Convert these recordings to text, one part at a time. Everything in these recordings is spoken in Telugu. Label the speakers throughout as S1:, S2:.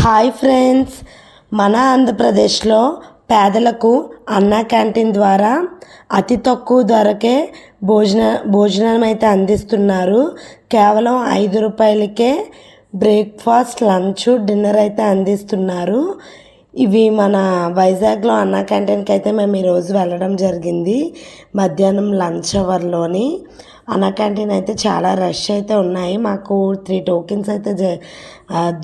S1: హాయ్ ఫ్రెండ్స్, మన ఆంధ్రప్రదేశ్లో పేదలకు అన్నా క్యాంటీన్ ద్వారా అతి తక్కువ ధరకే భోజనం అయితే అందిస్తున్నారు. కేవలం 5 రూపాయలకే బ్రేక్ఫాస్ట్, లంచ్, డిన్నర్ అయితే అందిస్తున్నారు. ఇవి మన వైజాగ్లో అన్నా క్యాంటీన్కి అయితే మేము ఈరోజు వెళ్ళడం జరిగింది. మధ్యాహ్నం లంచ్ అవర్లోని అన్నా క్యాంటీన్ అయితే చాలా రష్ అయితే ఉన్నాయి. మాకు 3 టోకెన్స్ అయితే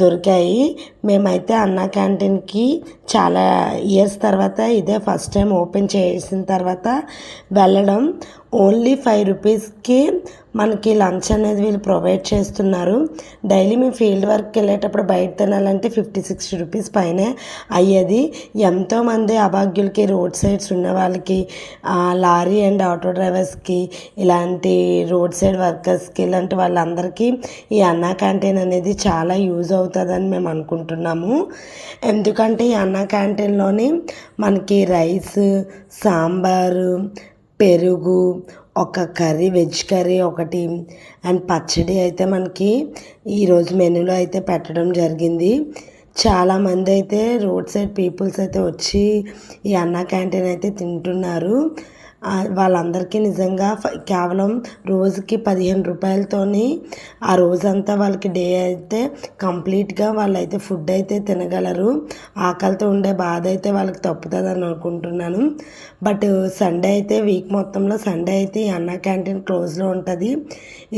S1: దొరికాయి. మేమైతే అన్నా క్యాంటీన్కి చాలా ఇయర్స్ తర్వాత ఇదే ఫస్ట్ టైం ఓపెన్ చేసిన తర్వాత వెళ్ళడం. ఓన్లీ 5 రూపీస్కి మనకి లంచ్ అనేది వీళ్ళు ప్రొవైడ్ చేస్తున్నారు. డైలీ మేము ఫీల్డ్ వర్క్కి వెళ్ళేటప్పుడు బయట తినాలంటే 50-60 రూపీస్ పైనే అయ్యేది. ఎంతోమంది అభాగ్యులకి, రోడ్ సైడ్స్ ఉన్న వాళ్ళకి, లారీ అండ్ ఆటో డ్రైవర్స్కి, ఇలాంటి రోడ్ సైడ్ వర్కర్స్కి, ఇలాంటి వాళ్ళందరికీ ఈ అన్నా క్యాంటీన్ అనేది చాలా యూజ్ అవుతుందని మేము అనుకుంటున్నాము. ఎందుకంటే ఈ అన్నా క్యాంటీన్లోని మనకి రైస్, సాంబారు, పెరుగు, ఒక కర్రీ, వెజ్ కర్రీ ఒకటి అండ్ పచ్చడి అయితే మనకి ఈరోజు మెనూలో అయితే పెట్టడం జరిగింది. చాలామంది అయితే రోడ్ సైడ్ పీపుల్స్ అయితే వచ్చి ఈ అన్నా క్యాంటీన్ అయితే తింటున్నారు. వాళ్ళందరికీ నిజంగా కేవలం రోజుకి 15 రూపాయలతోని ఆ రోజంతా వాళ్ళకి డే అయితే కంప్లీట్గా వాళ్ళైతే ఫుడ్ అయితే తినగలరు. ఆకలితో ఉండే బాధ అయితే వాళ్ళకి తప్పుతుందని అనుకుంటున్నాను. బట్ సండే అయితే, వీక్ మొత్తంలో సండే అయితే ఈ అన్నా క్యాంటీన్ క్లోజ్లో ఉంటుంది.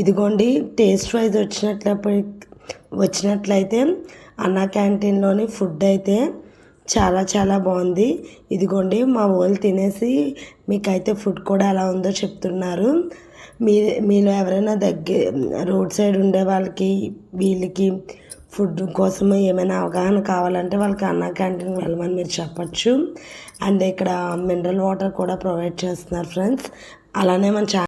S1: ఇదిగోండి, టేస్ట్ వైజ్ వచ్చినట్లయితే అన్నా క్యాంటీన్లోని ఫుడ్ అయితే చాలా చాలా బాగుంది. ఇదిగోండి, మా వాళ్ళు తినేసి మీకైతే ఫుడ్ కూడా ఎలా ఉందో చెప్తున్నారు. మీలో ఎవరైనా రోడ్ సైడ్ ఉండే వాళ్ళకి, వీళ్ళకి ఫుడ్ కోసం ఏమైనా అవగాహన కావాలంటే వాళ్ళకి అన్నా క్యాంటీన్కి వెళ్ళమని మీరు చెప్పచ్చు. అండ్ ఇక్కడ మినరల్ వాటర్ కూడా ప్రొవైడ్ చేస్తున్నారు ఫ్రెండ్స్. అలానే మన